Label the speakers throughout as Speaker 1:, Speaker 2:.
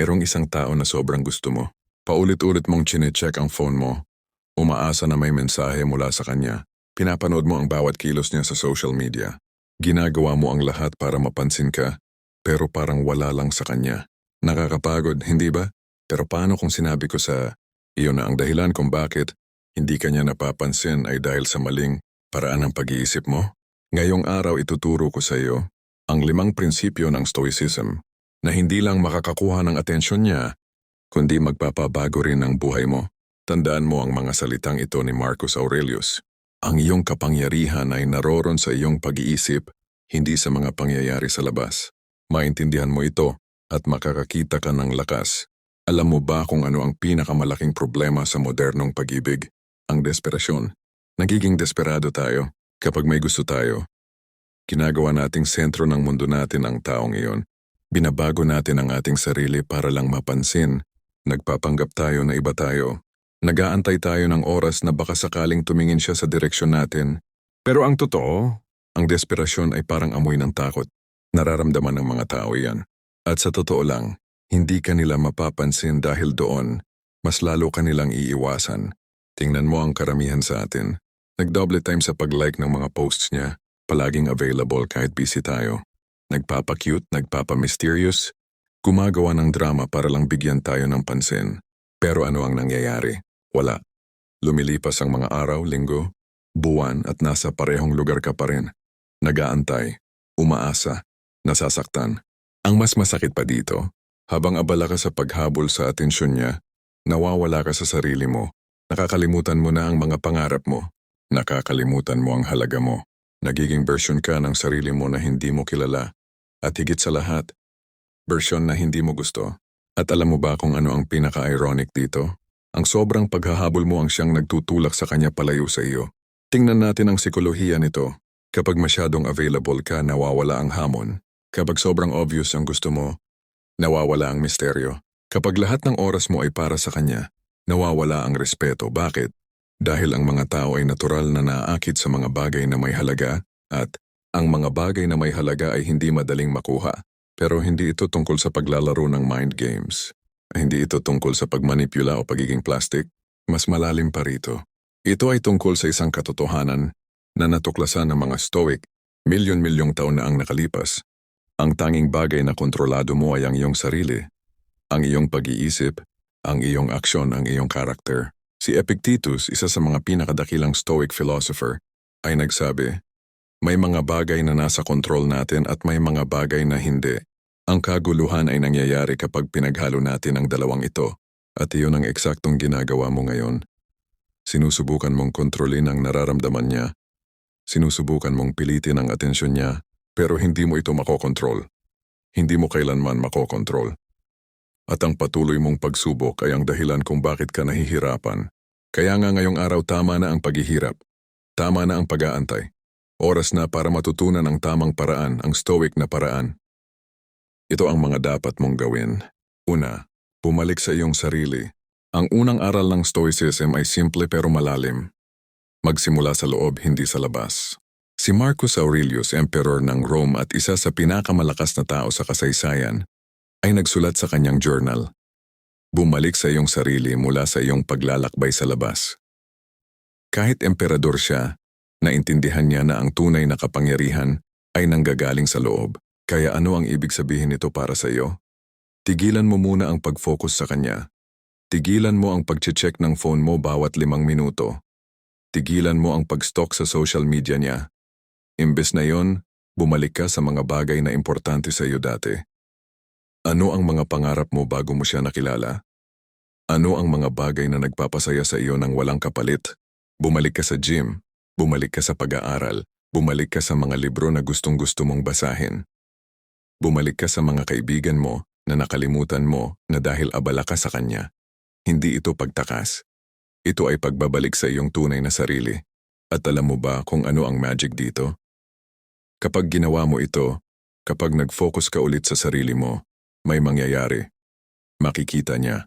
Speaker 1: Mayroong isang tao na sobrang gusto mo. Paulit-ulit mong chinecheck ang phone mo. Umaasa na may mensahe mula sa kanya. Pinapanood mo ang bawat kilos niya sa social media. Ginagawa mo ang lahat para mapansin ka, pero parang wala lang sa kanya. Nakakapagod, hindi ba? Pero paano kung sinabi ko sa iyo na ang dahilan kung bakit hindi ka niya napapansin ay dahil sa maling paraan ng pag-iisip mo? Ngayong araw ituturo ko sa iyo ang 5 prinsipyo ng Stoicism na hindi lang makakakuha ng atensyon niya, kundi magpapabago rin ang buhay mo. Tandaan mo ang mga salitang ito ni Marcus Aurelius. Ang iyong kapangyarihan ay naroon sa iyong pag-iisip, hindi sa mga pangyayari sa labas. Maintindihan mo ito at makakakita ka ng lakas. Alam mo ba kung ano ang pinakamalaking problema sa modernong pag-ibig? Ang desperasyon. Nagiging desperado tayo kapag may gusto tayo. Ginagawa nating sentro ng mundo natin ang taong iyon. Binabago natin ang ating sarili para lang mapansin. Nagpapanggap tayo na iba tayo. Nag-aantay tayo ng oras na baka sakaling tumingin siya sa direksyon natin. Pero ang totoo, ang desperasyon ay parang amoy ng takot. Nararamdaman ng mga tao yan. At sa totoo lang, hindi ka nila mapapansin dahil doon, mas lalo ka nilang iiwasan. Tingnan mo ang karamihan sa atin. Nag-double time sa pag-like ng mga posts niya. Palaging available kahit busy tayo. Nagpapa-cute, nagpapa-mysterious. Gumagawa ng drama para lang bigyan tayo ng pansin. Pero ano ang nangyayari? Wala. Lumilipas ang mga araw, linggo, buwan at nasa parehong lugar ka pa rin. Nag-aantay, umaasa, nasasaktan. Ang mas masakit pa dito, habang abala ka sa paghabol sa atensyon niya, nawawala ka sa sarili mo. Nakakalimutan mo na ang mga pangarap mo. Nakakalimutan mo ang halaga mo. Nagiging version ka ng sarili mo na hindi mo kilala. At higit sa lahat, version na hindi mo gusto. At alam mo ba kung ano ang pinaka-ironic dito? Ang sobrang paghahabol mo ang siyang nagtutulak sa kanya palayo sa iyo. Tingnan natin ang sikolohiya nito. Kapag masyadong available ka, nawawala ang hamon. Kapag sobrang obvious ang gusto mo, nawawala ang misteryo. Kapag lahat ng oras mo ay para sa kanya, nawawala ang respeto. Bakit? Dahil ang mga tao ay natural na naaakit sa mga bagay na may halaga at ang mga bagay na may halaga ay hindi madaling makuha. Pero hindi ito tungkol sa paglalaro ng mind games. Hindi ito tungkol sa pagmanipula o pagiging plastic. Mas malalim pa rito. Ito ay tungkol sa isang katotohanan na natuklasan ng mga Stoic milyon-milyong taon na ang nakalipas. Ang tanging bagay na kontrolado mo ay ang iyong sarili, ang iyong pag-iisip, ang iyong aksyon, ang iyong karakter. Si Epictetus, isa sa mga pinakadakilang Stoic philosopher, ay nagsabi, may mga bagay na nasa kontrol natin at may mga bagay na hindi. Ang kaguluhan ay nangyayari kapag pinaghalo natin ang dalawang ito, at iyon ang eksaktong ginagawa mo ngayon. Sinusubukan mong kontrolin ang nararamdaman niya. Sinusubukan mong pilitin ang atensyon niya, pero hindi mo ito makokontrol. Hindi mo kailanman makokontrol. At ang patuloy mong pagsubok ay ang dahilan kung bakit ka nahihirapan. Kaya nga ngayong araw tama na ang paghihirap. Tama na ang pag-aantay. Oras na para matutunan ang tamang paraan, ang Stoic na paraan. Ito ang mga dapat mong gawin. Una, bumalik sa iyong sarili. Ang unang aral ng Stoicism ay simple pero malalim. Magsimula sa loob, hindi sa labas. Si Marcus Aurelius, emperor ng Rome at isa sa pinakamalakas na tao sa kasaysayan, ay nagsulat sa kanyang journal. Bumalik sa iyong sarili mula sa iyong paglalakbay sa labas. Kahit emperador siya, naintindihan niya na ang tunay na kapangyarihan ay nanggagaling sa loob. Kaya ano ang ibig sabihin nito para sa iyo? Tigilan mo muna ang pag-focus sa kanya. Tigilan mo ang pag-check ng phone mo bawat 5 minuto. Tigilan mo ang pag-stalk sa social media niya. Imbes na yon, bumalik ka sa mga bagay na importante sa iyo dati. Ano ang mga pangarap mo bago mo siya nakilala? Ano ang mga bagay na nagpapasaya sa iyo nang walang kapalit? Bumalik ka sa gym. Bumalik ka sa pag-aaral. Bumalik ka sa mga libro na gustong-gusto mong basahin. Bumalik ka sa mga kaibigan mo na nakalimutan mo na dahil abala ka sa kanya. Hindi ito pagtakas. Ito ay pagbabalik sa iyong tunay na sarili. At alam mo ba kung ano ang magic dito? Kapag ginawa mo ito, kapag nag-focus ka ulit sa sarili mo, may mangyayari. Makikita niya.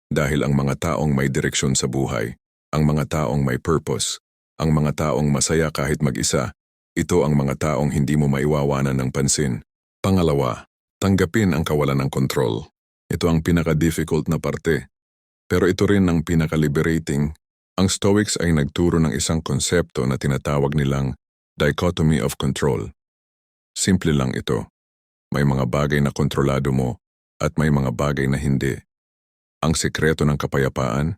Speaker 1: Dahil ang mga taong may direksyon sa buhay, ang mga taong may purpose, ang mga taong masaya kahit mag-isa, ito ang mga taong hindi mo maiwawanan ng pansin. Pangalawa, tanggapin ang kawalan ng kontrol. Ito ang pinaka-difficult na parte. Pero ito rin ang pinaka-liberating. Ang Stoics ay nagturo ng isang konsepto na tinatawag nilang dichotomy of control. Simple lang ito. May mga bagay na kontrolado mo at may mga bagay na hindi. Ang sekreto ng kapayapaan,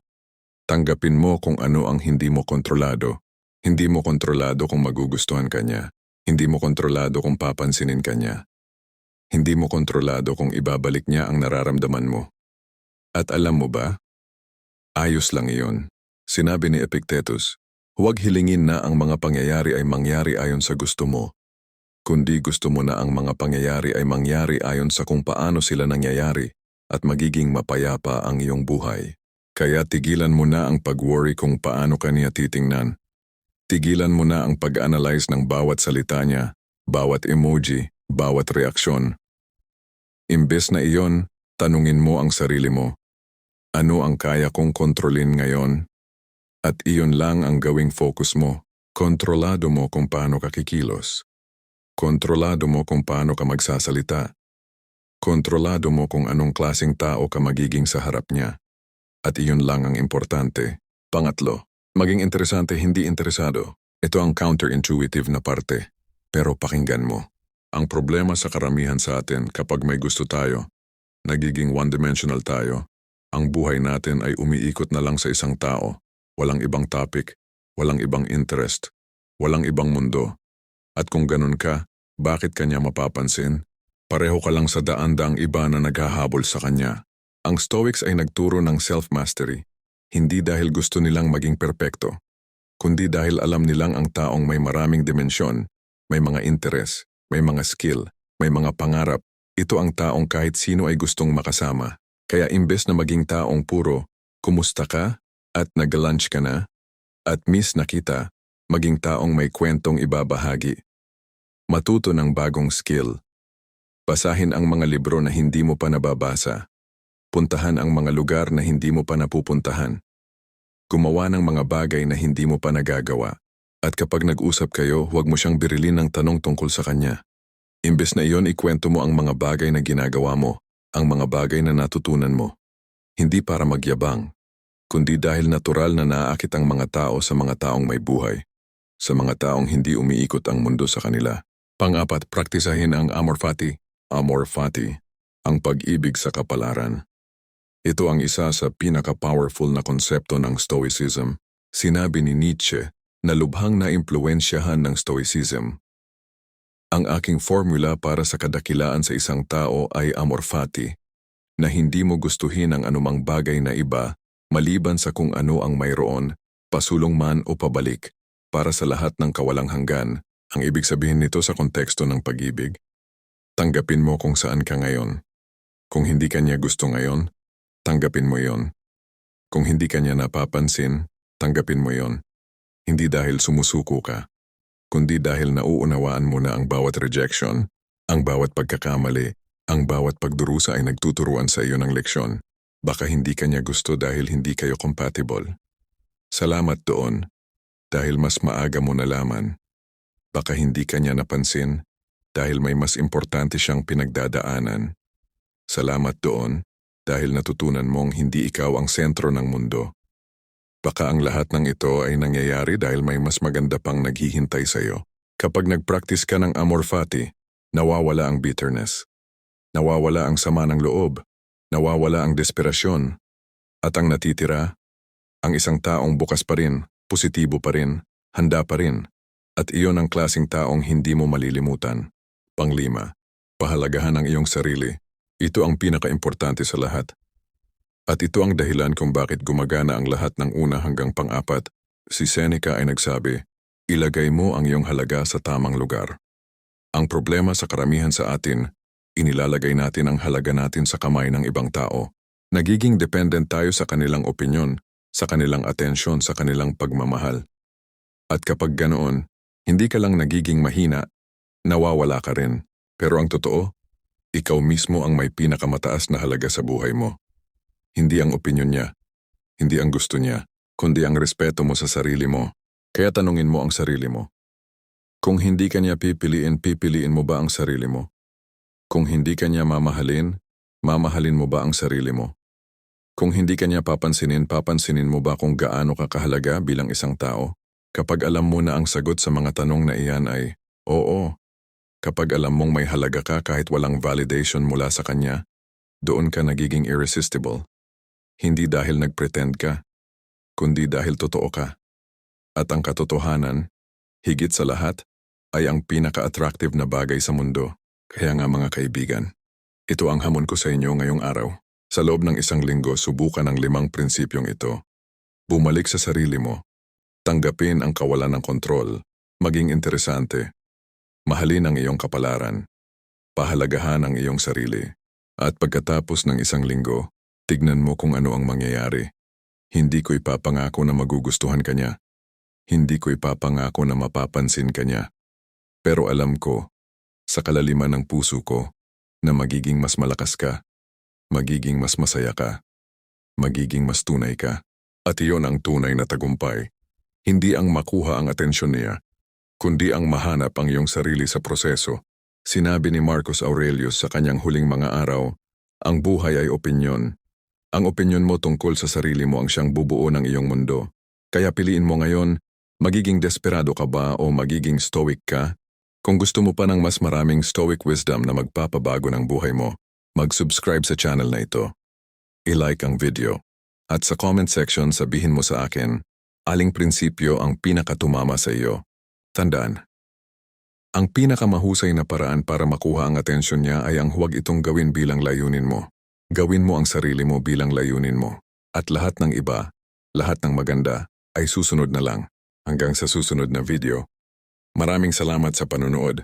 Speaker 1: tanggapin mo kung ano ang hindi mo kontrolado. Hindi mo kontrolado kung magugustuhan ka niya. Hindi mo kontrolado kung papansinin ka niya. Hindi mo kontrolado kung ibabalik niya ang nararamdaman mo. At alam mo ba? Ayos lang iyon. Sinabi ni Epictetus, huwag hilingin na ang mga pangyayari ay mangyari ayon sa gusto mo, kundi gusto mo na ang mga pangyayari ay mangyari ayon sa kung paano sila nangyayari at magiging mapayapa ang iyong buhay. Kaya tigilan mo na ang pag-worry kung paano ka niya titingnan. Tigilan mo na ang pag-analyze ng bawat salita niya, bawat emoji, bawat reaksyon. Imbes na iyon, tanungin mo ang sarili mo. Ano ang kaya kong kontrolin ngayon? At iyon lang ang gawing focus mo. Kontrolado mo kung paano ka kikilos. Kontrolado mo kung paano ka magsasalita. Kontrolado mo kung anong klaseng tao ka magiging sa harap niya. At iyon lang ang importante. Pangatlo, maging interesante hindi interesado. Ito ang counterintuitive na parte. Pero pakinggan mo. Ang problema sa karamihan sa atin kapag may gusto tayo, nagiging one-dimensional tayo. Ang buhay natin ay umiikot na lang sa isang tao. Walang ibang topic, walang ibang interest, walang ibang mundo. At kung ganun ka, bakit kanya mapapansin? Pareho ka lang sa daan-daang iba na naghahabol sa kanya. Ang Stoics ay nagturo ng self-mastery, hindi dahil gusto nilang maging perpekto, kundi dahil alam nilang ang taong may maraming dimensyon, may mga interes, may mga skill, may mga pangarap. Ito ang taong kahit sino ay gustong makasama. Kaya imbes na maging taong puro, kumusta ka? At nag-lunch ka na? At miss na kita, maging taong may kwentong ibabahagi. Matuto ng bagong skill. Basahin ang mga libro na hindi mo pa nababasa. Puntahan ang mga lugar na hindi mo pa napupuntahan. Gumawa ng mga bagay na hindi mo pa nagagawa. At kapag nag-usap kayo, huwag mo siyang birilin ng tanong tungkol sa kanya. Imbes na iyon, ikwento mo ang mga bagay na ginagawa mo, ang mga bagay na natutunan mo. Hindi para magyabang, kundi dahil natural na naaakit ang mga tao sa mga taong may buhay, sa mga taong hindi umiikot ang mundo sa kanila. Pang-apat, praktisahin ang amor fati, ang pag-ibig sa kapalaran. Ito ang isa sa pinaka-powerful na konsepto ng Stoicism. Sinabi ni Nietzsche na lubhang na-impluwensyahan ng Stoicism. Ang aking formula para sa kadakilaan sa isang tao ay amor fati, na hindi mo gustuhin ang anumang bagay na iba maliban sa kung ano ang mayroon, pasulong man o pabalik, para sa lahat ng kawalang hanggan. Ang ibig sabihin nito sa konteksto ng pag-ibig, tanggapin mo kung saan ka ngayon. Kung hindi ka niya gusto ngayon, tanggapin mo yon. Kung hindi ka niya napapansin, tanggapin mo yon. Hindi dahil sumusuko ka, kundi dahil nauunawaan mo na ang bawat rejection, ang bawat pagkakamali, ang bawat pagdurusa ay nagtuturuan sa iyo ng leksyon. Baka hindi ka niya gusto dahil hindi kayo compatible. Salamat doon, dahil mas maaga mo nalaman. Baka hindi ka niya napansin, dahil may mas importante siyang pinagdadaanan. Salamat doon, dahil natutunan mong hindi ikaw ang sentro ng mundo. Baka ang lahat ng ito ay nangyayari dahil may mas maganda pang naghihintay sa iyo. Kapag nag-practice ka ng amor fati, nawawala ang bitterness. Nawawala ang sama ng loob. Nawawala ang desperasyon. At ang natitira, ang isang taong bukas pa rin, positibo pa rin, handa pa rin. At iyon ang klaseng taong hindi mo malilimutan. Panglima, pahalagahan ang iyong sarili. Ito ang pinaka-importante sa lahat. At ito ang dahilan kung bakit gumagana ang lahat ng una hanggang pang-apat. Si Seneca ay nagsabi, ilagay mo ang iyong halaga sa tamang lugar. Ang problema sa karamihan sa atin, inilalagay natin ang halaga natin sa kamay ng ibang tao. Nagiging dependent tayo sa kanilang opinyon, sa kanilang atensyon, sa kanilang pagmamahal. At kapag ganoon, hindi ka lang nagiging mahina, nawawala ka rin. Pero ang totoo, ikaw mismo ang may pinakamataas na halaga sa buhay mo. Hindi ang opinyon niya, hindi ang gusto niya, kundi ang respeto mo sa sarili mo. Kaya tanungin mo ang sarili mo. Kung hindi ka niya pipiliin mo ba ang sarili mo? Kung hindi ka niya mamahalin, Mamahalin mo ba ang sarili mo? Kung hindi kanya papansinin mo ba kung gaano ka kahalaga bilang isang tao? Kapag alam mo na ang sagot sa mga tanong na iyan ay, oo. Kapag alam mong may halaga ka kahit walang validation mula sa kanya, doon ka nagiging irresistible. Hindi dahil nagpretend ka, kundi dahil totoo ka. At ang katotohanan, higit sa lahat, ay ang pinaka-attractive na bagay sa mundo. Kaya nga mga kaibigan, ito ang hamon ko sa inyo ngayong araw. Sa loob ng isang linggo, subukan ang 5 prinsipyong ito. Bumalik sa sarili mo. Tanggapin ang kawalan ng kontrol. Maging interesante. Mahalin ang iyong kapalaran. Pahalagahan ang iyong sarili. At pagkatapos ng isang linggo, tignan mo kung ano ang mangyayari. Hindi ko ipapangako na magugustuhan ka niya. Hindi ko ipapangako na mapapansin ka niya. Pero alam ko, sa kalaliman ng puso ko, na magiging mas malakas ka. Magiging mas masaya ka. Magiging mas tunay ka. At iyon ang tunay na tagumpay. Hindi ang makuha ang atensyon niya, kundi ang mahanap ang iyong sarili sa proseso. Sinabi ni Marcus Aurelius sa kanyang huling mga araw, ang buhay ay opinyon. Ang opinyon mo tungkol sa sarili mo ang siyang bubuo ng iyong mundo. Kaya piliin mo ngayon, magiging desperado ka ba o magiging stoic ka? Kung gusto mo pa ng mas maraming stoic wisdom na magpapabago ng buhay mo, mag-subscribe sa channel na ito. I-like ang video. At sa comment section sabihin mo sa akin, aling prinsipyo ang pinakatumama sa iyo. Tandaan, ang pinakamahusay na paraan para makuha ang atensyon niya ay ang huwag itong gawin bilang layunin mo. Gawin mo ang sarili mo bilang layunin mo. At lahat ng iba, lahat ng maganda, ay susunod na lang. Hanggang sa susunod na video. Maraming salamat sa panunood.